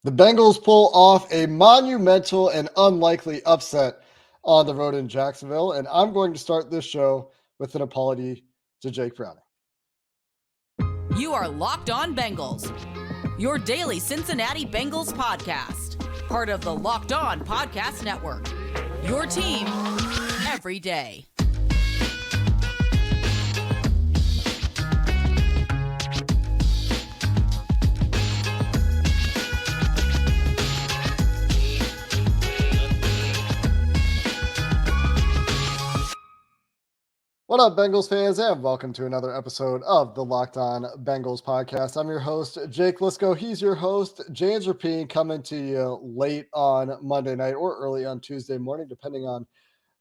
The Bengals pull off a monumental and unlikely upset on the road in Jacksonville, and I'm going to start this show with an apology to Jake Browning. You are Locked On Bengals, your daily Cincinnati Bengals podcast, part of the Locked On Podcast Network, your team every day. What up, Bengals fans, and welcome to another episode of the Locked On Bengals podcast. I'm your host, Jake Lisco. He's your host, James Rapine, coming to you late on Monday night or early on Tuesday morning, depending on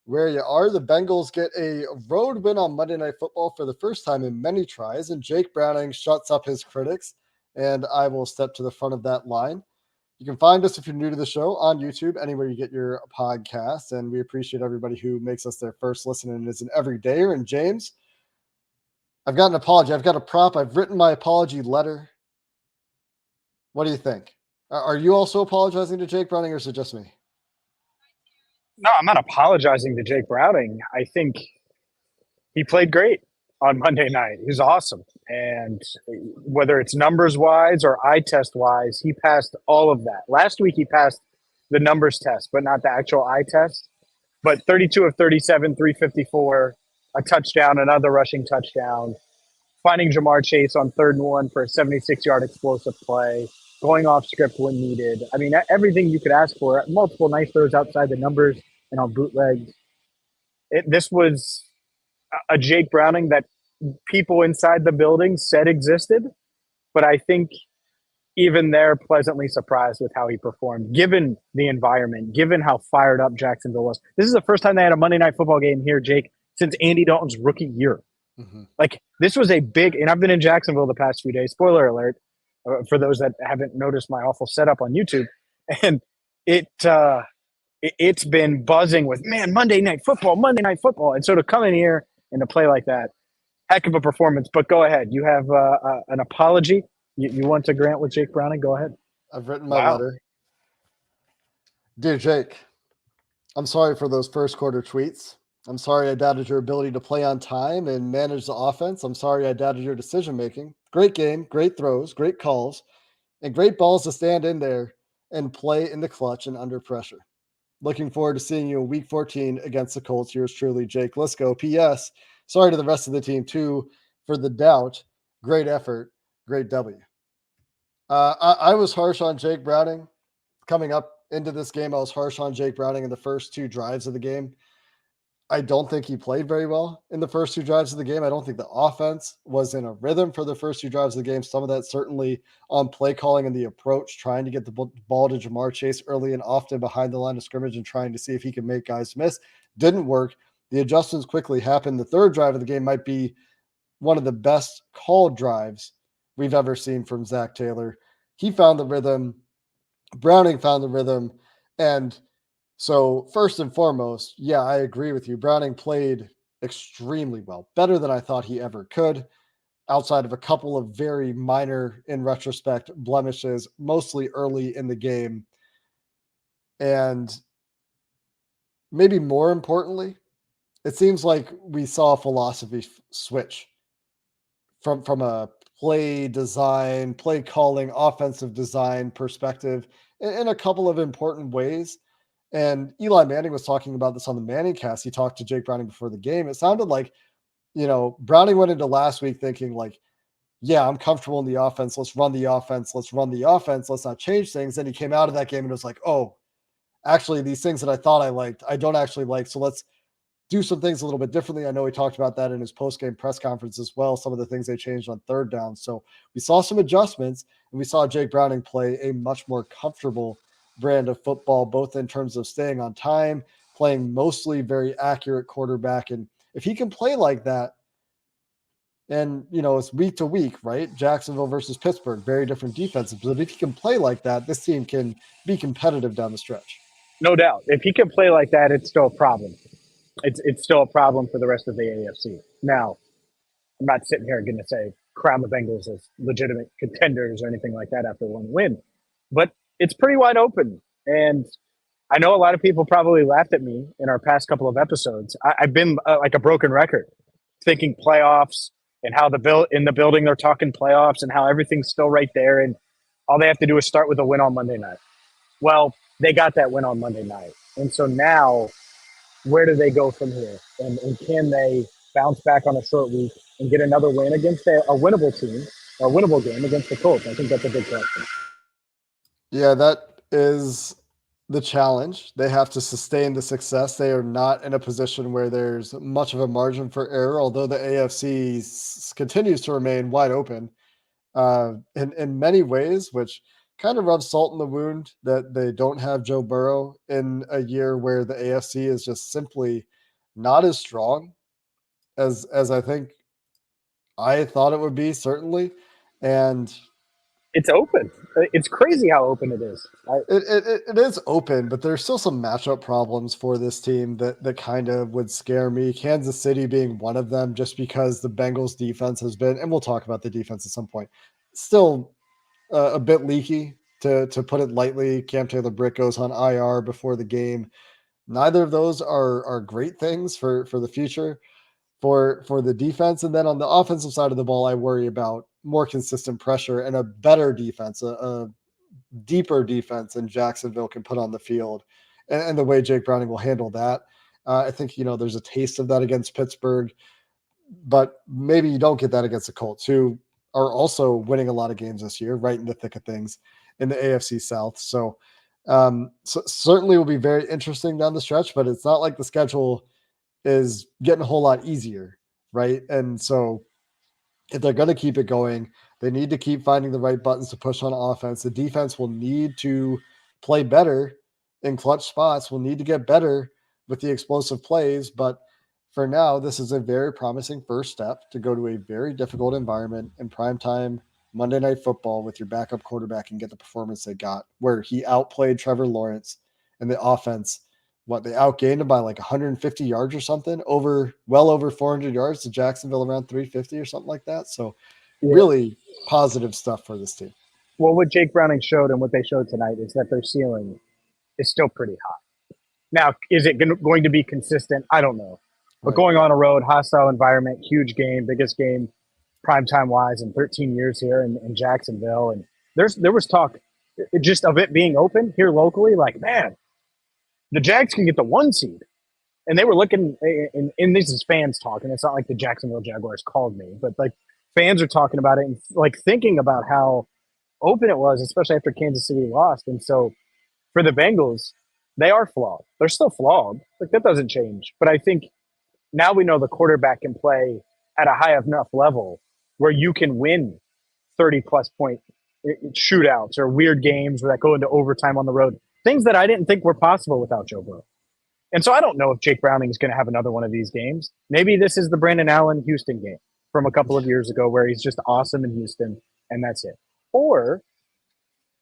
where you are. The Bengals get a road win on Monday Night Football for the first time in many tries, and Jake Browning shuts up his critics, and I will step to the front of that line. You can find us, if you're new to the show, on YouTube, anywhere you get your podcasts, and we appreciate everybody who makes us their first listen and is an everydayer. And James, I've got an apology. I've got a prop. I've written my apology letter. What do you think? Are you also apologizing to Jake Browning, or is it just me? No, I'm not apologizing to Jake Browning. I think he played great on Monday night. He was awesome. And whether it's numbers-wise or eye test-wise, he passed all of that. Last week he passed the numbers test, but not the actual eye test. But 32 of 37, 354, a touchdown, another rushing touchdown, finding Jamar Chase on 3rd and 1 for a 76-yard explosive play, going off script when needed. I mean, everything you could ask for. Multiple nice throws outside the numbers and on bootlegs. This was a Jake Browning that people inside the building said existed, but I think even they're pleasantly surprised with how he performed, given the environment, given how fired up Jacksonville was. This is the first time they had a Monday Night Football game here, Jake, since Andy Dalton's rookie year. Mm-hmm. Like, this was a big, and I've been in Jacksonville the past few days, spoiler alert, for those that haven't noticed my awful setup on YouTube, and it's been buzzing with, man, Monday Night Football. And so to come in here and to play like that, heck of a performance. But go ahead. You have an apology you want to grant with Jake Browning? Go ahead. I've written my letter. Dear Jake, I'm sorry for those first quarter tweets. I'm sorry I doubted your ability to play on time and manage the offense. I'm sorry I doubted your decision-making. Great game, great throws, great calls, and great balls to stand in there and play in the clutch and under pressure. Looking forward to seeing you in Week 14 against the Colts. Yours truly, Jake Lisco. P.S. Sorry to the rest of the team, too, for the doubt. Great effort. Great W. I was harsh on Jake Browning. Coming up into this game, I was harsh on Jake Browning in the first 2 drives of the game. I don't think he played very well in the first 2 drives of the game. I don't think the offense was in a rhythm for the first 2 drives of the game. Some of that certainly on play calling and the approach, trying to get the ball to Jamar Chase early and often behind the line of scrimmage and trying to see if he can make guys miss. Didn't work. The adjustments quickly happened. The 3rd drive of the game might be one of the best called drives we've ever seen from Zac Taylor. He found the rhythm. Browning found the rhythm. And so first and foremost, yeah, I agree with you. Browning played extremely well, better than I thought he ever could, outside of a couple of very minor, in retrospect, blemishes, mostly early in the game. And maybe more importantly, it seems like we saw a philosophy switch from a play design, play calling, offensive design perspective in a couple of important ways. And Eli Manning was talking about this on the Manning cast. He talked to Jake Browning before the game. It sounded like, Browning went into last week thinking like, yeah, I'm comfortable in the offense. Let's run the offense. Let's not change things. Then he came out of that game and was like, oh, actually, these things that I thought I liked, I don't actually like. So let's do some things a little bit differently. I know he talked about that in his post-game press conference as well, some of the things they changed on 3rd down. So we saw some adjustments, and we saw Jake Browning play a much more comfortable brand of football, both in terms of staying on time, playing mostly very accurate quarterback. And if he can play like that, and, it's week to week, right? Jacksonville versus Pittsburgh, very different defenses. But if he can play like that, this team can be competitive down the stretch. No doubt. If he can play like that, it's still a problem. It's still a problem for the rest of the AFC. Now, I'm not sitting here going to say crown the Bengals as legitimate contenders or anything like that after one win. But it's pretty wide open. And I know a lot of people probably laughed at me in our past couple of episodes. I've been like a broken record, thinking playoffs and how in the building they're talking playoffs and how everything's still right there, and all they have to do is start with a win on Monday night. Well, they got that win on Monday night, and so now where do they go from here? And can they bounce back on a short week and get another win against a winnable team, or a winnable game against the Colts? I think that's a big question. Yeah, that is the challenge. They have to sustain the success. They are not in a position where there's much of a margin for error, although the AFC continues to remain wide open in many ways, which kind of rubs salt in the wound that they don't have Joe Burrow in a year where the AFC is just simply not as strong as I think I thought it would be, certainly. And it's open. It's crazy how open it is. It is open, but there's still some matchup problems for this team that kind of would scare me. Kansas City being one of them, just because the Bengals defense has been, and we'll talk about the defense at some point, still a bit leaky, to put it lightly. Cam Taylor-Britt goes on IR before the game. Neither of those are great things for the future for the defense. And then on the offensive side of the ball, I worry about more consistent pressure and a better defense, a deeper defense than Jacksonville can put on the field, and the way Jake Browning will handle that. I think, there's a taste of that against Pittsburgh, but maybe you don't get that against the Colts, who are also winning a lot of games this year, right in the thick of things in the AFC South. So certainly will be very interesting down the stretch, but it's not like the schedule is getting a whole lot easier, right? And so if they're going to keep it going, they need to keep finding the right buttons to push on offense. The defense will need to play better in clutch spots. Will need to get better with the explosive plays. But for now, this is a very promising first step to go to a very difficult environment in primetime Monday Night Football with your backup quarterback and get the performance they got, where he outplayed Trevor Lawrence and the offense. They outgained him by like 150 yards or something, well over 400 yards to Jacksonville, around 350 or something like that. So really positive stuff for this team. Well, what Jake Browning showed and what they showed tonight is that their ceiling is still pretty high. Now, is it going to be consistent? I don't know. But going on a road, hostile environment, huge game, biggest game, primetime wise in 13 years here in Jacksonville. And there was talk just of it being open here locally, like, man, the Jags can get the 1 seed. And they were looking, and this is fans talking. It's not like the Jacksonville Jaguars called me, but like fans are talking about it and like thinking about how open it was, especially after Kansas City lost. And so for the Bengals, they are flawed. They're still flawed. Like, that doesn't change. But I think now we know the quarterback can play at a high enough level where you can win 30-plus point shootouts or weird games that go into overtime on the road. Things that I didn't think were possible without Joe Burrow. And so I don't know if Jake Browning is going to have another one of these games. Maybe this is the Brandon Allen Houston game from a couple of years ago where he's just awesome in Houston and that's it. Or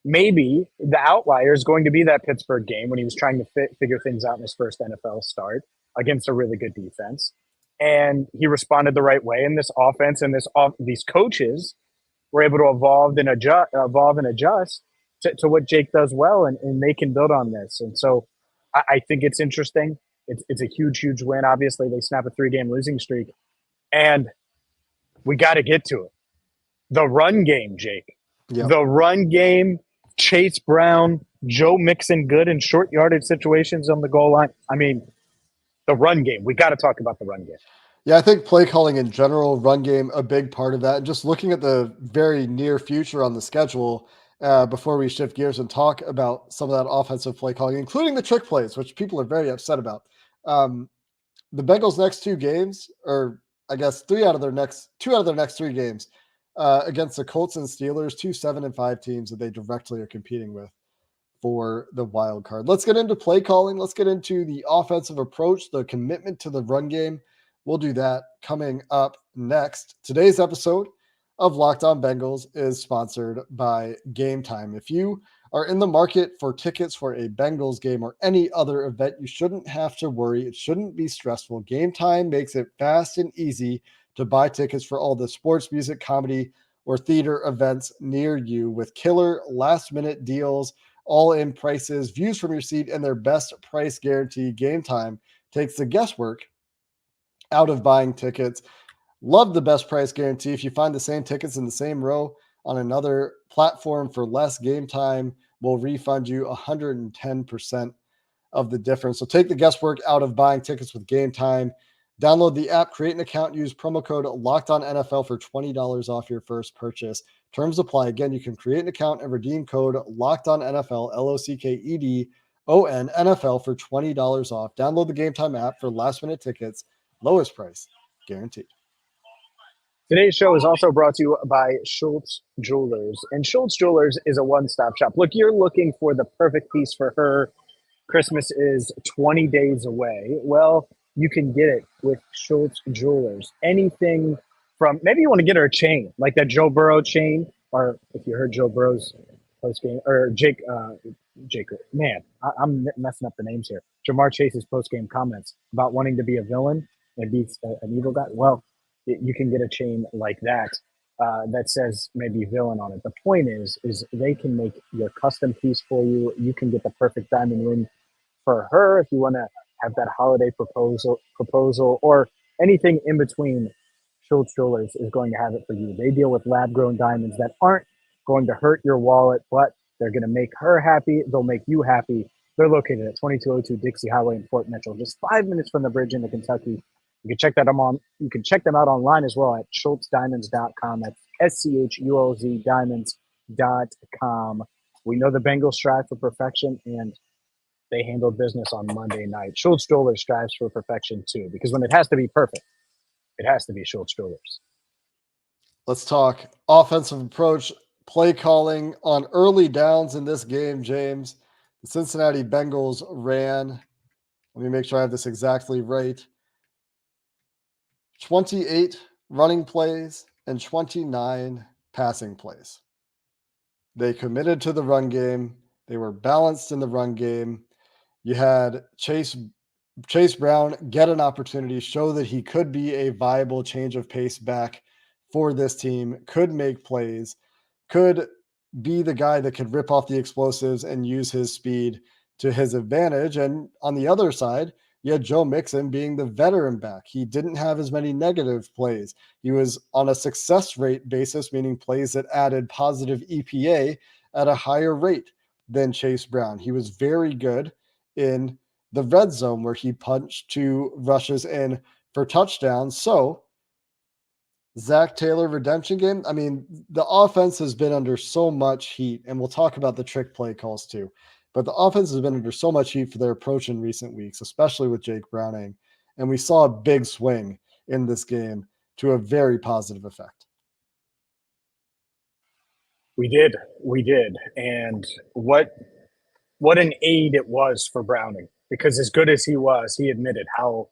maybe the outlier is going to be that Pittsburgh game when he was trying to figure things out in his first NFL start against a really good defense. And he responded the right way. And this offense and these coaches were able to evolve and adjust to what Jake does well, and they can build on this. And so I think it's interesting. It's a huge, huge win. Obviously, they snap a 3-game losing streak. And we got to get to it. The run game, Jake. Yep. The run game, Chase Brown, Joe Mixon good in short yardage situations on the goal line. I mean, the run game. We got to talk about the run game. Yeah, I think play calling in general, run game, a big part of that. And just looking at the very near future on the schedule, before we shift gears and talk about some of that offensive play calling, including the trick plays, which people are very upset about. The Bengals' next 2 games, or I guess 2 out of their next 3 games, against the Colts and Steelers, 2 7-5 teams that they directly are competing with for the wild card. Let's get into play calling. Let's get into the offensive approach, the commitment to the run game. We'll do that coming up next. Today's episode of Locked On Bengals is sponsored by Gametime. If you are in the market for tickets for a Bengals game or any other event, you shouldn't have to worry. It shouldn't be stressful. Gametime makes it fast and easy to buy tickets for all the sports, music, comedy, or theater events near you with killer last-minute deals all-in prices, views from your seat, and their best price guarantee. Gametime takes the guesswork out of buying tickets. Love the best price guarantee. If you find the same tickets in the same row on another platform for less, Gametime will refund you 110% of the difference. So take the guesswork out of buying tickets with Gametime. Download the app, create an account, use promo code LOCKEDONNFL for $20 off your first purchase. Terms apply. Again, you can create an account and redeem code LOCKEDONNFL, LOCKEDON NFL for $20 off. Download the Gametime app for last-minute tickets. Lowest price guaranteed. Today's show is also brought to you by Schultz Jewelers. And Schultz Jewelers is a one-stop shop. Look, you're looking for the perfect piece for her. Christmas is 20 days away. Well, you can get it with Schultz Jewelers. Anything from, maybe you want to get her a chain, like that Joe Burrow chain, or if you heard Joe Burrow's post-game, or Jake, man, I'm messing up the names here. Jamar Chase's post-game comments about wanting to be a villain and be an evil guy. Well, you can get a chain like that that says maybe villain on it. The point is they can make your custom piece for you. You can get the perfect diamond ring for her if you want to have that holiday proposal, or anything in between. Schultz Jewelers is going to have it for you. They deal with lab-grown diamonds that aren't going to hurt your wallet, but they're going to make her happy. They'll make you happy. They're located at 2202 Dixie Highway in Fort Mitchell, just 5 minutes from the bridge into Kentucky. You can check You can check them out online as well at schultzdiamonds.com. That's SCHULZ diamonds.com. We know the Bengals strive for perfection, and they handled business on Monday night. Schultz Jewelers strives for perfection too, because when it has to be perfect, it has to be Schultz Jewelers. Let's talk offensive approach, play calling on early downs in this game, James. The Cincinnati Bengals ran, let me make sure I have this exactly right, 28 running plays and 29 passing plays. They committed to the run game. They were balanced in the run game. You had Chase Brown get an opportunity, show that he could be a viable change of pace back for this team, could make plays, could be the guy that could rip off the explosives and use his speed to his advantage. And on the other side, you had Joe Mixon being the veteran back. He didn't have as many negative plays. He was on a success rate basis, meaning plays that added positive EPA at a higher rate than Chase Brown. He was very good in the red zone where he punched 2 rushes in for touchdowns. So Zac Taylor redemption game. I mean, the offense has been under so much heat, and we'll talk about the trick play calls too. But the offense has been under so much heat for their approach in recent weeks, especially with Jake Browning. And we saw a big swing in this game to a very positive effect. We did. And what an aid it was for Browning, because as good as he was, he admitted how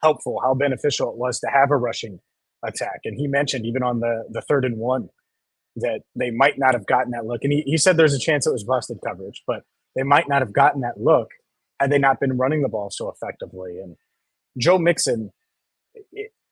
helpful, how beneficial it was to have a rushing attack. And he mentioned even on the 3rd and 1 that they might not have gotten that look. And he said there's a chance it was busted coverage, but they might not have gotten that look had they not been running the ball so effectively. And Joe Mixon,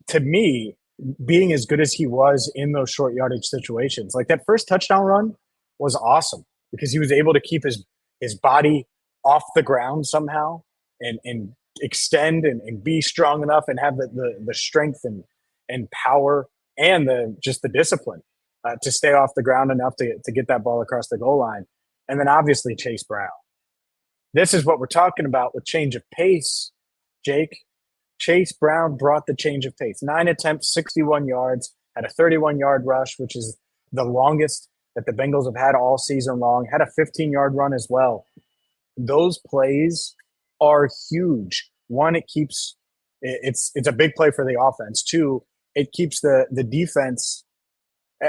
to me, being as good as he was in those short yardage situations, like that first touchdown run was awesome because he was able to keep his body off the ground somehow and extend and be strong enough and have the strength and power and just the discipline to stay off the ground enough to get that ball across the goal line. And then obviously Chase Brown. This is what we're talking about with change of pace, Jake. Chase Brown brought the change of pace. 9 attempts, 61 yards, had a 31-yard rush, which is the longest that the Bengals have had all season long. Had a 15-yard run as well. Those plays are huge. One, it's a big play for the offense. 2, it keeps the defense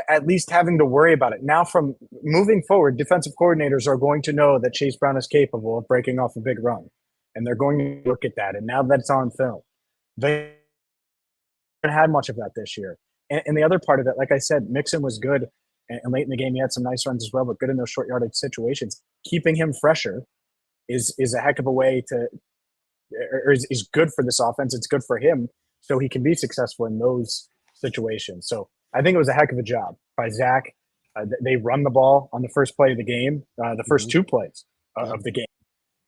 at least having to worry about it. Now, from moving forward, defensive coordinators are going to know that Chase Brown is capable of breaking off a big run, and they're going to look at that. And now that it's on film, they haven't had much of that this year. And the other part of it, like I said, Mixon was good, and late in the game he had some nice runs as well, but good in those short yardage situations. Keeping him fresher is a heck of a way to – or is good for this offense. It's good for him so he can be successful in those situations. So I think it was a heck of a job by Zac They run the ball on the first play of the game, the first Mhm. two plays of the game,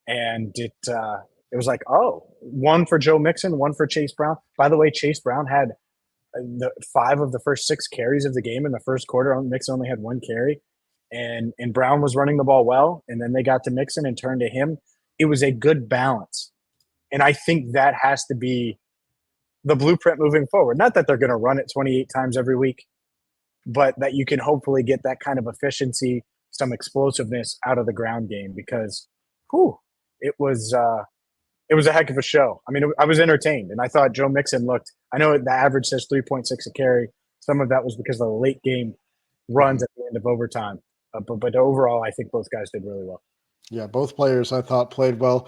and it was like, oh, one for Joe Mixon, one for Chase Brown. By the way, Chase Brown had the 5 of the first 6 carries of the game in the first quarter. Mixon only had 1 carry, and Brown was running the ball well. And then they got to Mixon and turned to him. It was a good balance, and I think that has to be the blueprint moving forward. Not that they're going to run it 28 times every week, but that you can hopefully get that kind of efficiency, some explosiveness out of the ground game, because, whew, it was a heck of a show. I mean, I was entertained, and I thought Joe Mixon looked. I know the average says 3.6 a carry. Some of that was because of the late game runs Mhm. at the end of overtime. But overall, I think both guys did really well. Yeah, both players I thought played well.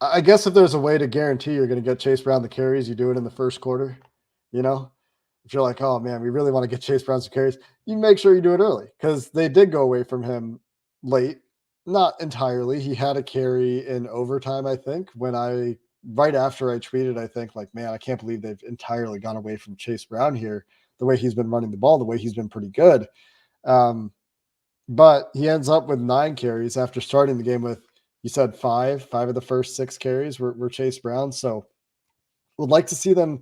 I guess if there's a way to guarantee you're going to get Chase Brown the carries, you do it in the first quarter. You know, if you're like, oh man, we really want to get Chase Brown some carries, you make sure you do it early because they did go away from him late. Not entirely. He had a carry in overtime, I think, right after I tweeted, I think, like, man, I can't believe they've entirely gone away from Chase Brown here. The way he's been running the ball, the way he's been pretty good. Um, but he ends up with 9 carries after starting the game with, you said 5 of the first 6 carries were Chase Brown. So would like to see them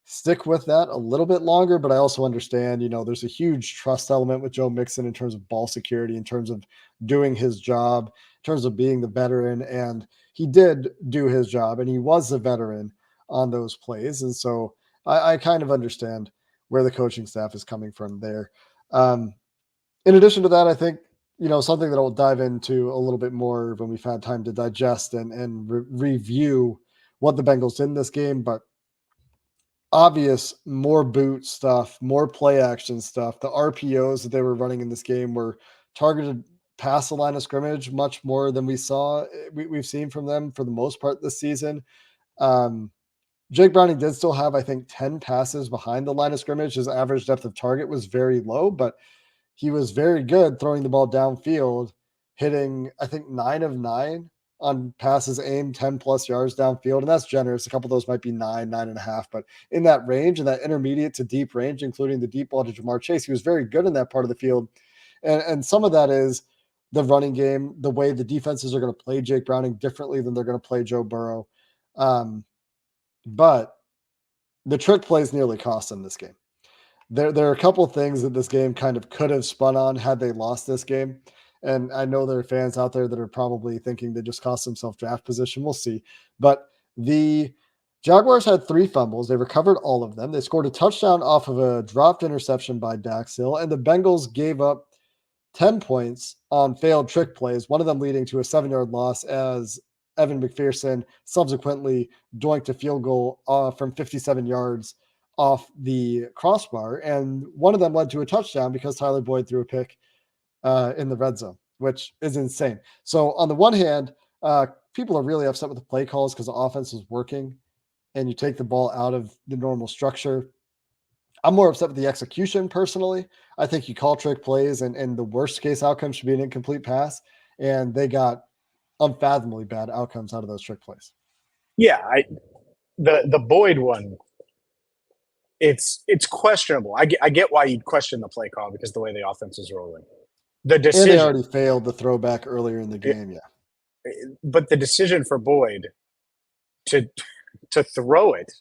stick with that a little bit longer, but I also understand, there's a huge trust element with Joe Mixon in terms of ball security, in terms of doing his job, in terms of being the veteran. And he did do his job and he was a veteran on those plays. And so I kind of understand where the coaching staff is coming from there. In addition to that, I think, something that I'll dive into a little bit more when we've had time to digest and review what the Bengals did in this game, but obvious more boot stuff, more play action stuff. The RPOs that they were running in this game were targeted past the line of scrimmage much more than we've seen from them for the most part this season. Um, Jake Browning did still have, I think, 10 passes behind the line of scrimmage. His average depth of target was very low, but he was very good throwing the ball downfield, hitting, I think, 9 of 9 on passes aimed 10 plus yards downfield. And that's generous. A couple of those might be 9.5, but in that range, in that intermediate to deep range, including the deep ball to Jamar Chase, he was very good in that part of the field. And some of that is the running game, the way the defenses are going to play Jake Browning differently than they're going to play Joe Burrow. But the trick plays nearly cost them this game. There are a couple of things that this game kind of could have spun on had they lost this game. And I know there are fans out there that are probably thinking they just cost themselves draft position. We'll see. But the Jaguars had 3 fumbles. They recovered all of them. They scored a touchdown off of a dropped interception by Dax Hill. And the Bengals gave up 10 points on failed trick plays, one of them leading to a 7-yard loss as Evan McPherson subsequently doinked a field goal from 57 yards off the crossbar. And one of them led to a touchdown because Tyler Boyd threw a pick in the red zone, which is insane. So on the one hand, people are really upset with the play calls because the offense is working and you take the ball out of the normal structure. I'm more upset with the execution personally. I think you call trick plays and the worst case outcome should be an incomplete pass. And they got unfathomably bad outcomes out of those trick plays. Yeah, the Boyd one, it's questionable. I get why you'd question the play call because the way the offense is rolling. The And they decision, already failed the throwback earlier in the game. Yeah. but the decision for Boyd to throw it,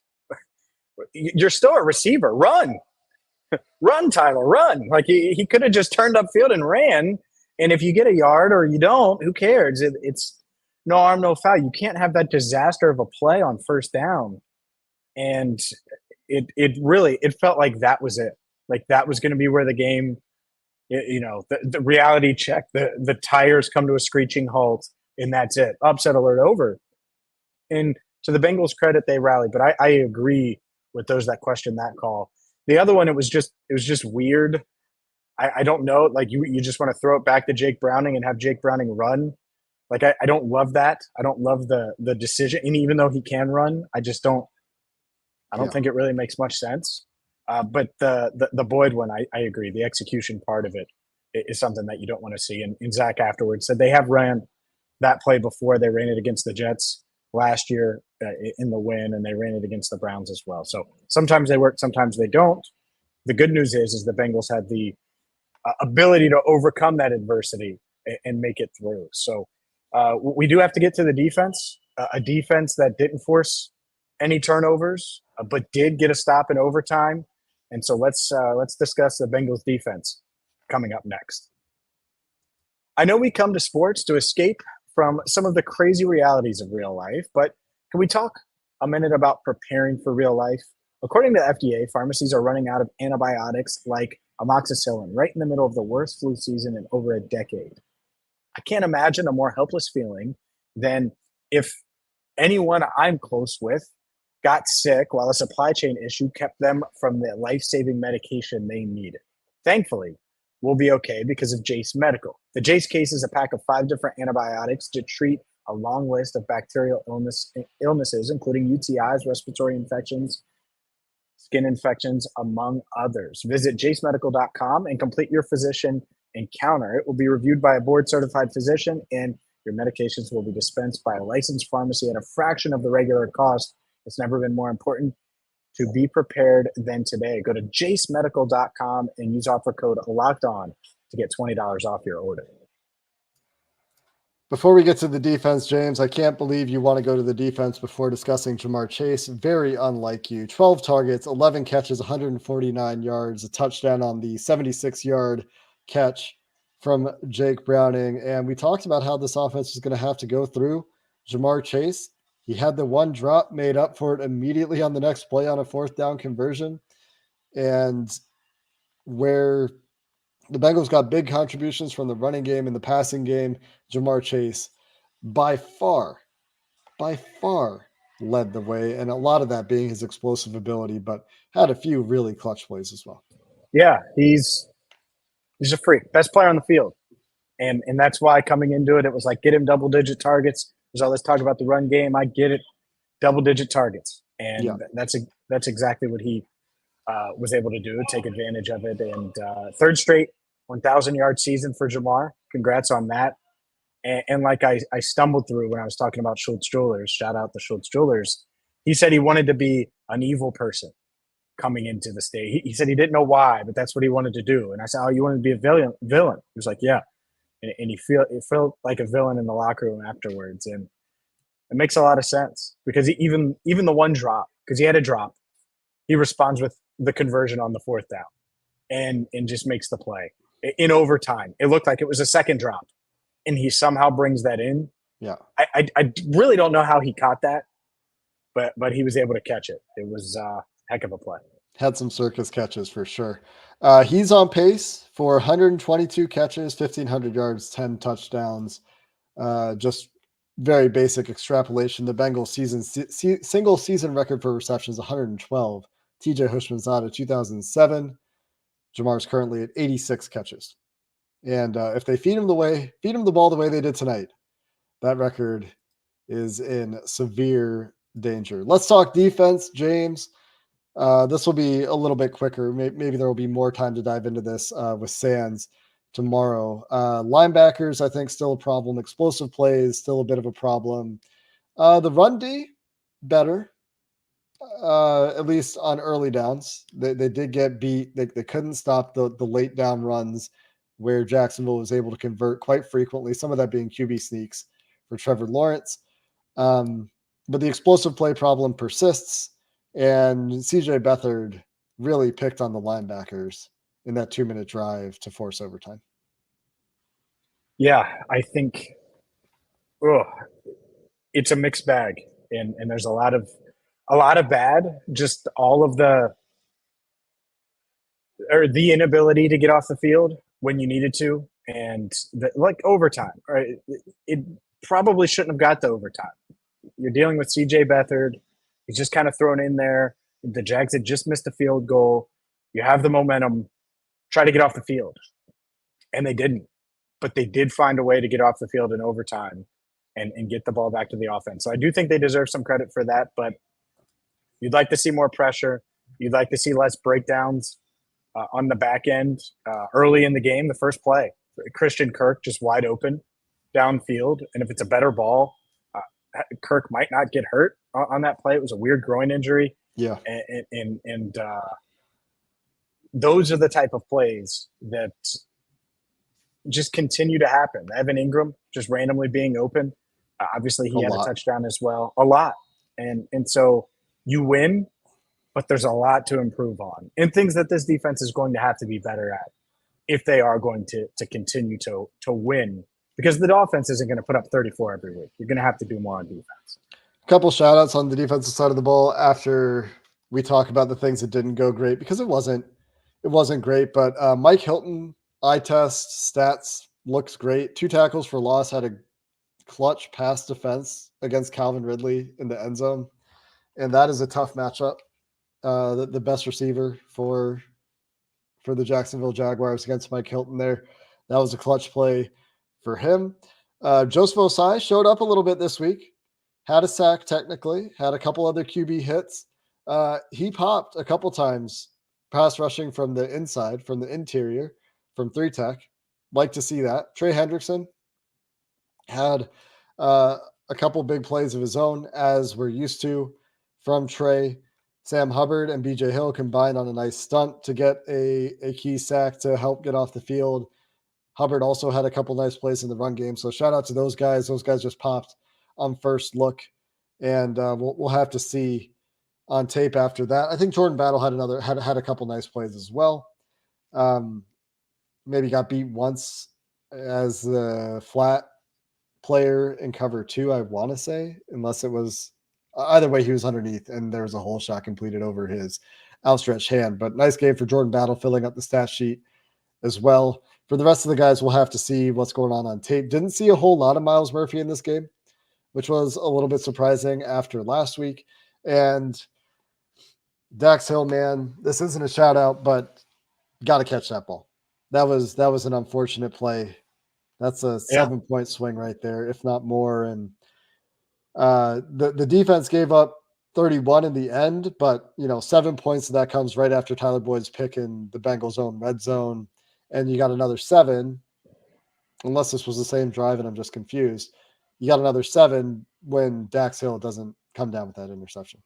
you're still a receiver. Run, Tyler, run. Like he could have just turned upfield and ran. And if you get a yard or you don't, who cares? It's no harm, no foul. You can't have that disaster of a play on first down. And it felt like that was it. Like that was going to be where the game, the reality check, the tires come to a screeching halt, and that's it. Upset alert over. And to the Bengals' credit, they rallied. But I agree with those that question that call. The other one, it was just weird. I don't know. Like you just want to throw it back to Jake Browning and have Jake Browning run. Like I don't love that. I don't love the decision. And even though he can run, I just don't. I don't think it really makes much sense. But the Boyd one, I agree. The execution part of it is something that you don't want to see. And Zach afterwards said they have ran that play before. They ran it against the Jets last year in the win, and they ran it against the Browns as well. So sometimes they work, sometimes they don't. The good news is the Bengals had the ability to overcome that adversity and make it through. So we do have to get to the defense, a defense that didn't force any turnovers, but did get a stop in overtime. And so let's discuss the Bengals defense coming up next. I know we come to sports to escape from some of the crazy realities of real life, but can we talk a minute about preparing for real life? According to the FDA, pharmacies are running out of antibiotics like amoxicillin right in the middle of the worst flu season in over a decade. I can't imagine a more helpless feeling than if anyone I'm close with got sick while a supply chain issue kept them from the life-saving medication they needed. Thankfully, we'll be okay because of Jace Medical. The Jace case is a pack of 5 different antibiotics to treat a long list of bacterial illnesses, including UTIs, respiratory infections, skin infections, among others. Visit jacemedical.com and complete your physician encounter. It will be reviewed by a board-certified physician, and your medications will be dispensed by a licensed pharmacy at a fraction of the regular cost. It's never been more important to be prepared than today. Go to jacemedical.com and use offer code LOCKEDON to get $20 off your order. Before we get to the defense, James, I can't believe you want to go to the defense before discussing Jamar Chase. Very unlike you. 12 targets, 11 catches, 149 yards, a touchdown on the 76-yard catch from Jake Browning. And we talked about how this offense was going to have to go through Jamar Chase. He had the one drop, made up for it immediately on the next play on a 4th down conversion. And where the Bengals got big contributions from the running game and the passing game, Jamar Chase by far led the way. And a lot of that being his explosive ability, but had a few really clutch plays as well. Yeah, he's a freak. Best player on the field. And that's why coming into it, it was like, get him double-digit targets. There's all this talk about the run game. I get it. Double-digit targets. And that's exactly what he was able to do, take advantage of it. And third straight 1,000-yard season for Jamar. Congrats on that. And like I stumbled through when I was talking about Schultz Jewelers, shout out to Schultz Jewelers, he said he wanted to be an evil person coming into the state. He said he didn't know why, but that's what he wanted to do. And I said, oh, you wanted to be a villain? He was like, yeah. And he felt like a villain in the locker room afterwards. And it makes a lot of sense because even the one drop, because he had a drop, he responds with the conversion on the 4th down and just makes the play. In overtime, it looked like it was a second drop, and he somehow brings that in. Yeah, I really don't know how he caught that, but he was able to catch it. It was a heck of a play. Had some circus catches for sure. He's on pace for 122 catches, 1,500 yards, 10 touchdowns. Just very basic extrapolation. The Bengals single season record for receptions, 112. TJ Hushmanzada, 2007. Jamar's currently at 86 catches. And if they feed him the ball the way they did tonight, that record is in severe danger. Let's talk defense, James. This will be a little bit quicker. Maybe there will be more time to dive into this with Sands tomorrow. Linebackers, I think, still a problem. Explosive plays, still a bit of a problem. The run D, better. At least on early downs. They did get beat. They couldn't stop the late down runs where Jacksonville was able to convert quite frequently, some of that being QB sneaks for Trevor Lawrence. But the explosive play problem persists, and CJ Beathard really picked on the linebackers in that 2-minute drive to force overtime. Yeah, I think it's a mixed bag, and there's a lot of bad, just all of the inability to get off the field when you needed to, and like overtime. Right? It probably shouldn't have got to overtime. You're dealing with CJ Beathard. He's just kind of thrown in there. The Jags had just missed a field goal. You have the momentum. Try to get off the field. And they didn't. But they did find a way to get off the field in overtime and get the ball back to the offense. So I do think they deserve some credit for that, but you'd like to see more pressure. You'd like to see less breakdowns on the back end early in the game. The first play, Christian Kirk just wide open downfield. And if it's a better ball, Kirk might not get hurt on that play. It was a weird groin injury. Yeah. And those are the type of plays that just continue to happen. Evan Ingram just randomly being open. Obviously, he had a touchdown as well. A lot. And so you win, but there's a lot to improve on and things that this defense is going to have to be better at if they are going to continue to win, because the offense isn't going to put up 34 every week. You're going to have to do more on defense. A couple shout outs on the defensive side of the ball after we talk about the things that didn't go great, because it wasn't great, but Mike Hilton eye test stats looks great. 2 tackles for loss, had a clutch pass defense against Calvin Ridley in the end zone. And that is a tough matchup. The best receiver for the Jacksonville Jaguars against Mike Hilton there. That was a clutch play for him. Joseph Osai showed up a little bit this week. Had a sack technically, had a couple other QB hits. He popped a couple times pass rushing from the inside, from the interior, from 3-tech. Like to see that. Trey Hendrickson had a couple big plays of his own, as we're used to from Trey. Sam Hubbard and BJ Hill combined on a nice stunt to get a key sack to help get off the field. Hubbard also had a couple nice plays in the run game. So shout out to those guys. Those guys just popped on first look, and we'll have to see on tape after that. I think Jordan Battle had a couple nice plays as well. Maybe got beat once as the flat player in cover 2, I want to say, unless it was either way, he was underneath and there was a hole shot completed over his outstretched hand. But nice game for Jordan Battle, filling up the stat sheet as well. For the rest of the guys, we'll have to see what's going on tape. Didn't see a whole lot of Myles Murphy in this game, which was a little bit surprising after last week. And Dax Hill, man, this isn't a shout out, but got to catch that ball. That was an unfortunate play. That's a 7-point swing right there, if not more. And the defense gave up 31 in the end, but 7 points of that comes right after Tyler Boyd's pick in the Bengals' own red zone. And you got another 7, unless this was the same drive and I'm just confused. You got another 7 when Dax Hill doesn't come down with that interception.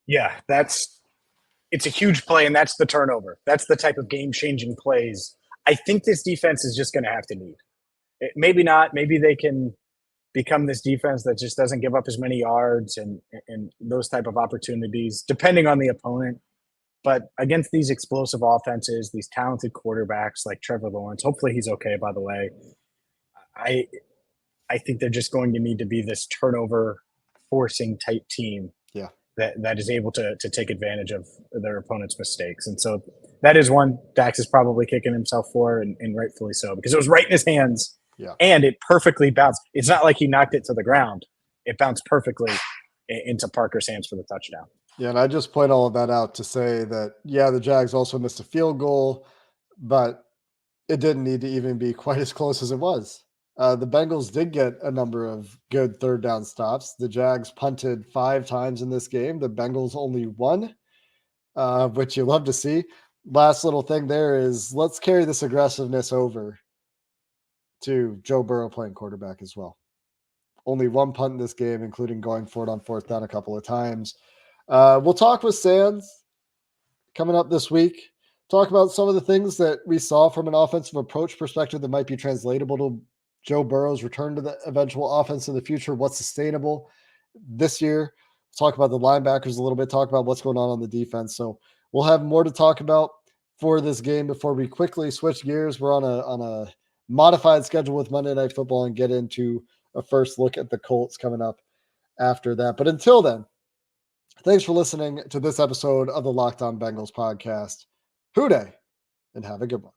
Yeah, it's a huge play, and that's the turnover. That's the type of game-changing plays I think this defense is just going to have to need. Maybe not. Maybe they can become this defense that just doesn't give up as many yards and those type of opportunities, depending on the opponent. But against these explosive offenses, these talented quarterbacks like Trevor Lawrence, hopefully he's okay, by the way, I think they're just going to need to be this turnover-forcing type team that is able to take advantage of their opponent's mistakes. And so that is one Dax is probably kicking himself for, and rightfully so, because it was right in his hands, and it perfectly bounced. It's not like he knocked it to the ground. It bounced perfectly into Parker's hands for the touchdown. Yeah, and I just point all of that out to say that, the Jags also missed a field goal, but it didn't need to even be quite as close as it was. The Bengals did get a number of good third down stops. The Jags punted 5 times in this game. The Bengals only 1, which you love to see. Last little thing there is, let's carry this aggressiveness over to Joe Burrow playing quarterback as well. Only 1 punt in this game, including going for it on 4th down a couple of times. We'll talk with Sands coming up this week. Talk about some of the things that we saw from an offensive approach perspective that might be translatable to Joe Burrow's return to the eventual offense in the future. What's sustainable this year? We'll talk about the linebackers a little bit. Talk about what's going on the defense. So we'll have more to talk about for this game before we quickly switch gears. We're on a modified schedule with Monday Night Football and get into a first look at the Colts coming up after that. But until then, thanks for listening to this episode of the Locked On Bengals podcast. Hoo day, and have a good one.